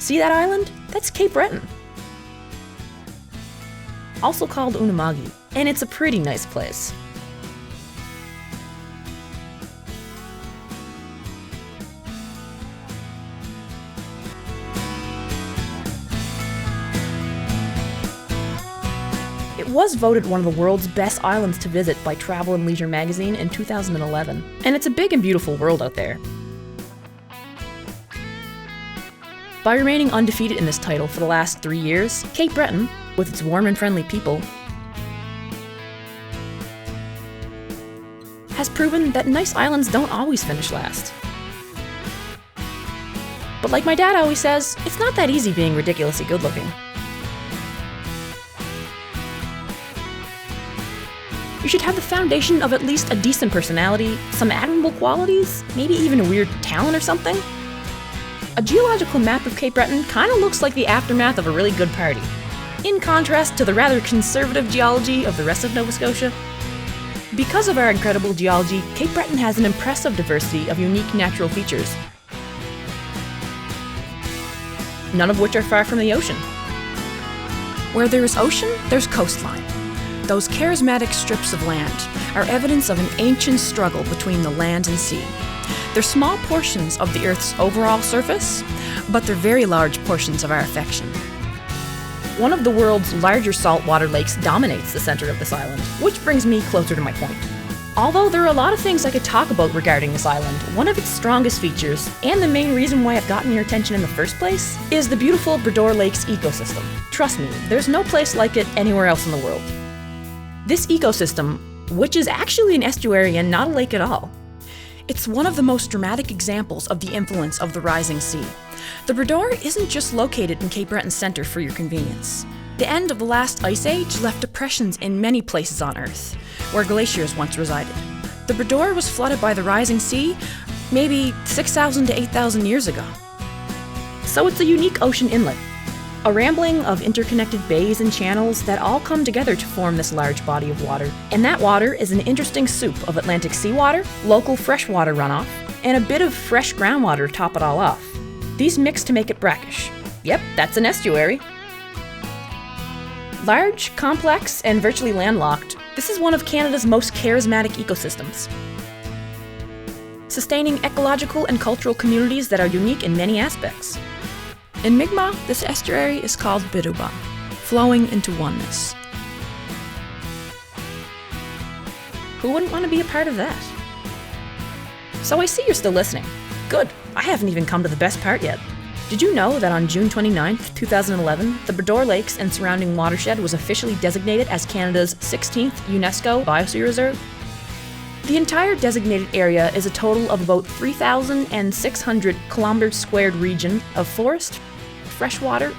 See that island? That's Cape Breton. Also called Unamagi, and it's a pretty nice place. It was voted one of the world's best islands to visit by Travel and Leisure magazine in 2011, and it's a big and beautiful world out there. By remaining undefeated in this title for the last 3 years, Cape Breton, with its warm and friendly people, has proven that nice islands don't always finish last. But like my dad always says, it's not that easy being ridiculously good looking. You should have the foundation of at least a decent personality, some admirable qualities, maybe even a weird talent or something. A geological map of Cape Breton kinda looks like the aftermath of a really good party, in contrast to the rather conservative geology of the rest of Nova Scotia. Because of our incredible geology, Cape Breton has an impressive diversity of unique natural features, none of which are far from the ocean. Where there is ocean, there's coastline. Those charismatic strips of land are evidence of an ancient struggle between the land and sea. They're small portions of the Earth's overall surface, but they're very large portions of our affection. One of the world's larger saltwater lakes dominates the center of this island, which brings me closer to my point. Although there are a lot of things I could talk about regarding this island, one of its strongest features, and the main reason why I've gotten your attention in the first place, is the beautiful Bredor Lakes ecosystem. Trust me, there's no place like it anywhere else in the world. This ecosystem, which is actually an estuary and not a lake at all, it's one of the most dramatic examples of the influence of the rising sea. The Bredor isn't just located in Cape Breton's center for your convenience. The end of the last ice age left depressions in many places on Earth, where glaciers once resided. The Bredor was flooded by the rising sea maybe 6,000 to 8,000 years ago. So it's a unique ocean inlet, a rambling of interconnected bays and channels that all come together to form this large body of water. And that water is an interesting soup of Atlantic seawater, local freshwater runoff, and a bit of fresh groundwater to top it all off. These mix to make it brackish. Yep, that's an estuary. Large, complex, and virtually landlocked, this is one of Canada's most charismatic ecosystems, sustaining ecological and cultural communities that are unique in many aspects. In Mi'kmaq, this estuary is called Bidubang, flowing into oneness. Who wouldn't want to be a part of that? So I see you're still listening. Good, I haven't even come to the best part yet. Did you know that on June 29th, 2011, the Bredor Lakes and surrounding watershed was officially designated as Canada's 16th UNESCO Biosphere Reserve? The entire designated area is a total of about 3,600 kilometers squared region of forest, freshwater,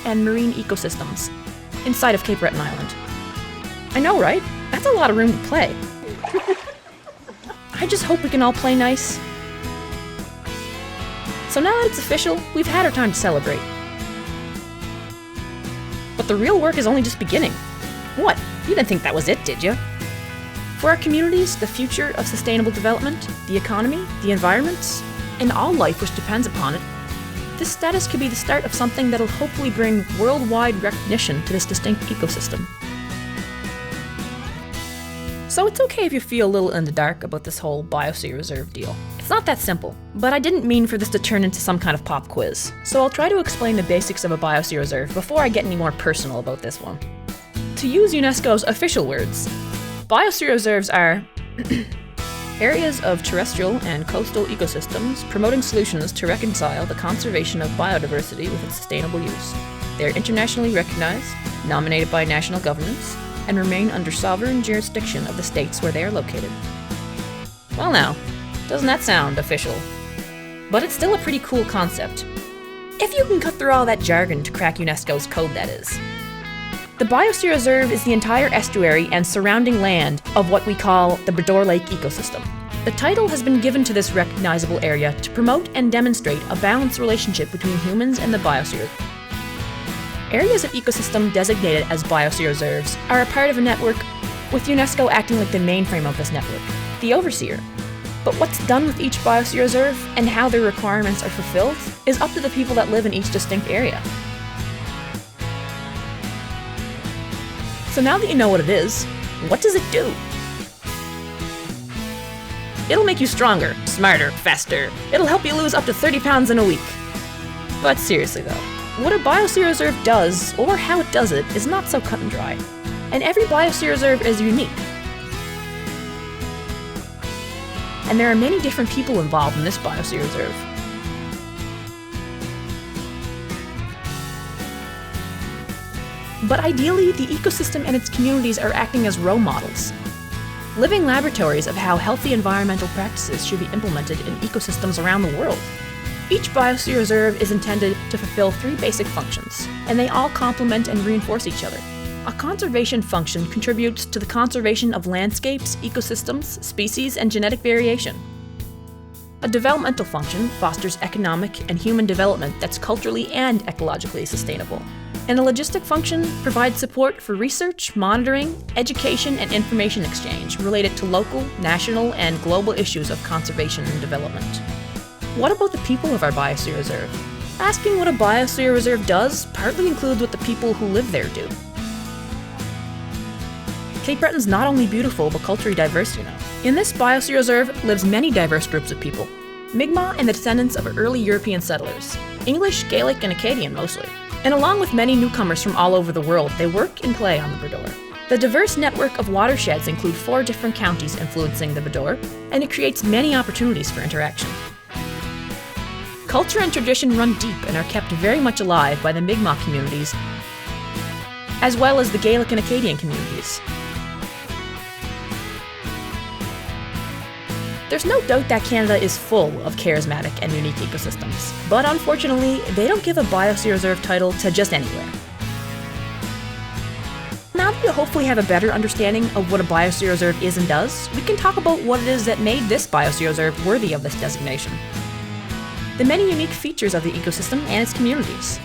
and marine ecosystems inside of Cape Breton Island. I know, right? That's a lot of room to play. I just hope we can all play nice. So now that it's official, we've had our time to celebrate. But the real work is only just beginning. What? You didn't think that was it, did you? For our communities, the future of sustainable development, the economy, the environment, and all life which depends upon it, this status could be the start of something that'll hopefully bring worldwide recognition to this distinct ecosystem. So it's okay if you feel a little in the dark about this whole Biosphere Reserve deal. It's not that simple, but I didn't mean for this to turn into some kind of pop quiz, so I'll try to explain the basics of a Biosphere Reserve before I get any more personal about this one. To use UNESCO's official words, Biosphere Reserves are areas of terrestrial and coastal ecosystems promoting solutions to reconcile the conservation of biodiversity with its sustainable use. They are internationally recognized, nominated by national governments, and remain under sovereign jurisdiction of the states where they are located. Well now, doesn't that sound official? But it's still a pretty cool concept. If you can cut through all that jargon to crack UNESCO's code, that is. The Biosphere Reserve is the entire estuary and surrounding land of what we call the Bredor Lake ecosystem. The title has been given to this recognizable area to promote and demonstrate a balanced relationship between humans and the biosphere. Areas of ecosystem designated as Biosphere Reserves are a part of a network, with UNESCO acting like the mainframe of this network, the overseer. But what's done with each biosphere reserve and how their requirements are fulfilled is up to the people that live in each distinct area. So now that you know what it is, what does it do? It'll make you stronger, smarter, faster. It'll help you lose up to 30 pounds in a week. But seriously though, what a biosphere reserve does, or how it does it, is not so cut and dry. And every biosphere reserve is unique. And there are many different people involved in this biosphere reserve. But ideally, the ecosystem and its communities are acting as role models, living laboratories of how healthy environmental practices should be implemented in ecosystems around the world. Each biosphere reserve is intended to fulfill 3 basic functions, and they all complement and reinforce each other. A conservation function contributes to the conservation of landscapes, ecosystems, species, and genetic variation. A developmental function fosters economic and human development that's culturally and ecologically sustainable. And a logistic function provides support for research, monitoring, education, and information exchange related to local, national, and global issues of conservation and development. What about the people of our biosphere reserve? Asking what a biosphere reserve does partly includes what the people who live there do. Cape Breton's not only beautiful, but culturally diverse, you know. In this biosphere reserve lives many diverse groups of people. Mi'kmaq and the descendants of early European settlers. English, Gaelic, and Acadian mostly. And along with many newcomers from all over the world, they work and play on the Bredor. The diverse network of watersheds include 4 different counties influencing the Bredor, and it creates many opportunities for interaction. Culture and tradition run deep and are kept very much alive by the Mi'kmaq communities, as well as the Gaelic and Acadian communities. There's no doubt that Canada is full of charismatic and unique ecosystems, but unfortunately, they don't give a biosphere reserve title to just anywhere. Now that you hopefully have a better understanding of what a biosphere reserve is and does, we can talk about what it is that made this biosphere reserve worthy of this designation. The many unique features of the ecosystem and its communities.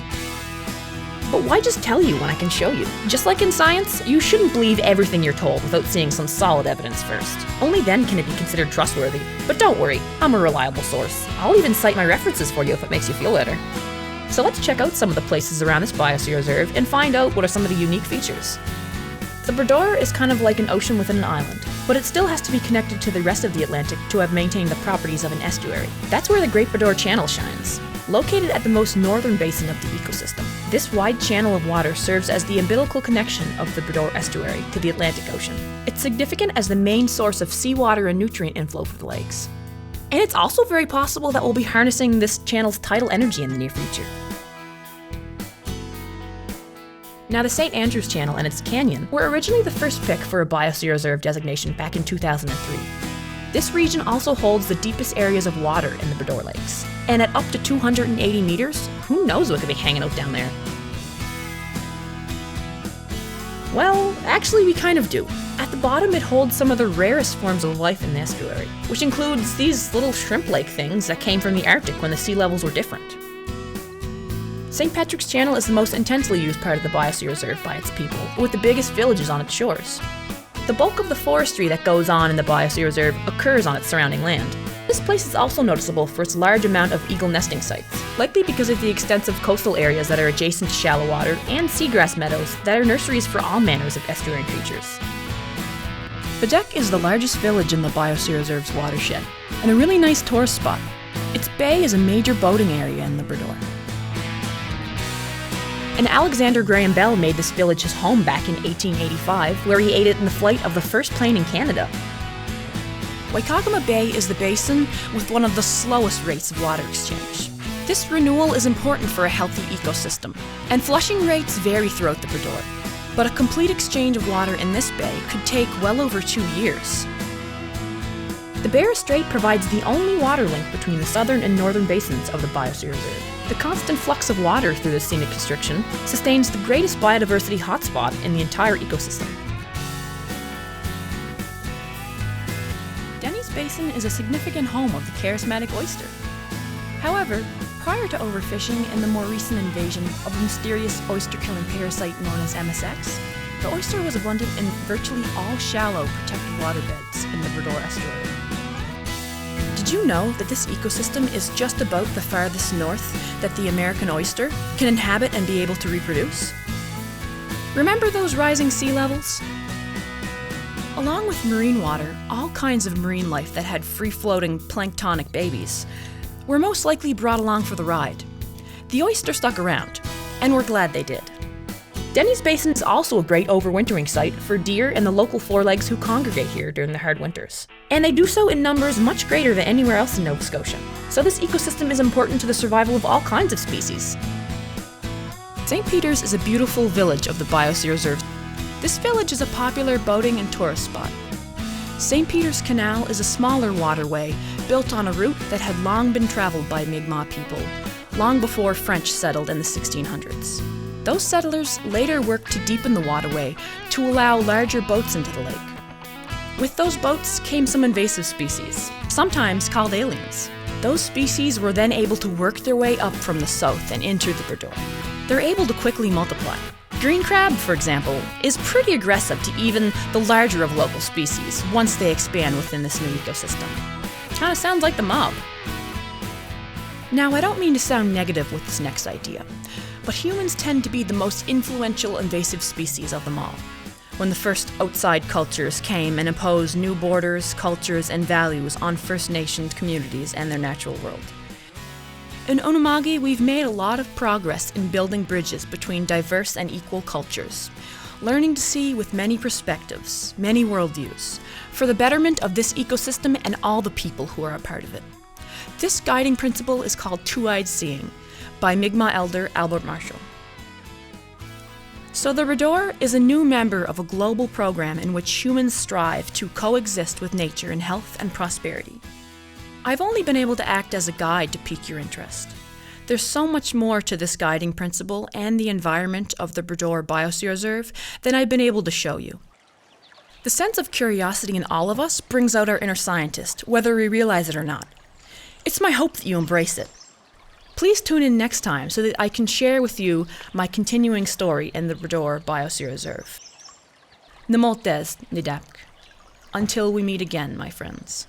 But why just tell you when I can show you? Just like in science, you shouldn't believe everything you're told without seeing some solid evidence first. Only then can it be considered trustworthy. But don't worry, I'm a reliable source. I'll even cite my references for you if it makes you feel better. So let's check out some of the places around this biosphere reserve and find out what are some of the unique features. The Bredor is kind of like an ocean within an island, but it still has to be connected to the rest of the Atlantic to have maintained the properties of an estuary. That's where the Great Bredor Channel shines. Located at the most northern basin of the ecosystem, this wide channel of water serves as the umbilical connection of the Bredor estuary to the Atlantic Ocean. It's significant as the main source of seawater and nutrient inflow for the lakes. And it's also very possible that we'll be harnessing this channel's tidal energy in the near future. Now, the St. Andrews Channel and its canyon were originally the first pick for a biosphere reserve designation back in 2003. This region also holds the deepest areas of water in the Bredor Lakes. And at up to 280 meters, who knows what could be hanging out down there? Well, actually we kind of do. At the bottom it holds some of the rarest forms of life in the estuary, which includes these little shrimp lake things that came from the Arctic when the sea levels were different. St. Patrick's Channel is the most intensely used part of the biosphere reserve by its people, with the biggest villages on its shores. The bulk of the forestry that goes on in the biosphere reserve occurs on its surrounding land. This place is also noticeable for its large amount of eagle nesting sites, likely because of the extensive coastal areas that are adjacent to shallow water and seagrass meadows that are nurseries for all manners of estuarine creatures. Badek is the largest village in the biosphere reserve's watershed, and a really nice tourist spot. Its bay is a major boating area in the Bredor. And Alexander Graham Bell made this village his home back in 1885, where he aided in the flight of the first plane in Canada. Waikakama Bay is the basin with one of the slowest rates of water exchange. This renewal is important for a healthy ecosystem, and flushing rates vary throughout the Bredor. But a complete exchange of water in this bay could take well over 2 years. The Barrow Strait provides the only water link between the southern and northern basins of the Biosphere Reserve. The constant flux of water through the scenic constriction sustains the greatest biodiversity hotspot in the entire ecosystem. Denny's Basin is a significant home of the charismatic oyster. However, prior to overfishing and the more recent invasion of the mysterious oyster-killing parasite known as MSX, the oyster was abundant in virtually all shallow, protected waterbeds in the Bredor estuary. Did you know that this ecosystem is just about the farthest north that the American oyster can inhabit and be able to reproduce? Remember those rising sea levels? Along with marine water, all kinds of marine life that had free-floating planktonic babies were most likely brought along for the ride. The oyster stuck around, and we're glad they did. Denny's Basin is also a great overwintering site for deer and the local fourlegs who congregate here during the hard winters. And they do so in numbers much greater than anywhere else in Nova Scotia. So this ecosystem is important to the survival of all kinds of species. St. Peter's is a beautiful village of the Biosphere Reserve. This village is a popular boating and tourist spot. St. Peter's Canal is a smaller waterway built on a route that had long been traveled by Mi'kmaq people, long before French settled in the 1600s. Those settlers later worked to deepen the waterway to allow larger boats into the lake. With those boats came some invasive species, sometimes called aliens. Those species were then able to work their way up from the south and into the Bredor. They're able to quickly multiply. Green crab, for example, is pretty aggressive to even the larger of local species once they expand within this new ecosystem. Kinda sounds like the mob. Now, I don't mean to sound negative with this next idea, but humans tend to be the most influential invasive species of them all. When the first outside cultures came and imposed new borders, cultures, and values on First Nations communities and their natural world. In Onamagi, we've made a lot of progress in building bridges between diverse and equal cultures, learning to see with many perspectives, many worldviews, for the betterment of this ecosystem and all the people who are a part of it. This guiding principle is called two-eyed seeing, by Mi'kmaq elder Albert Marshall. So the Bredor is a new member of a global program in which humans strive to coexist with nature in health and prosperity. I've only been able to act as a guide to pique your interest. There's so much more to this guiding principle and the environment of the Bredor Biosphere Reserve than I've been able to show you. The sense of curiosity in all of us brings out our inner scientist, whether we realize it or not. It's my hope that you embrace it. Please tune in next time so that I can share with you my continuing story in the Bredor Biosphere Reserve. Namoltes Nidapk. Until we meet again, my friends.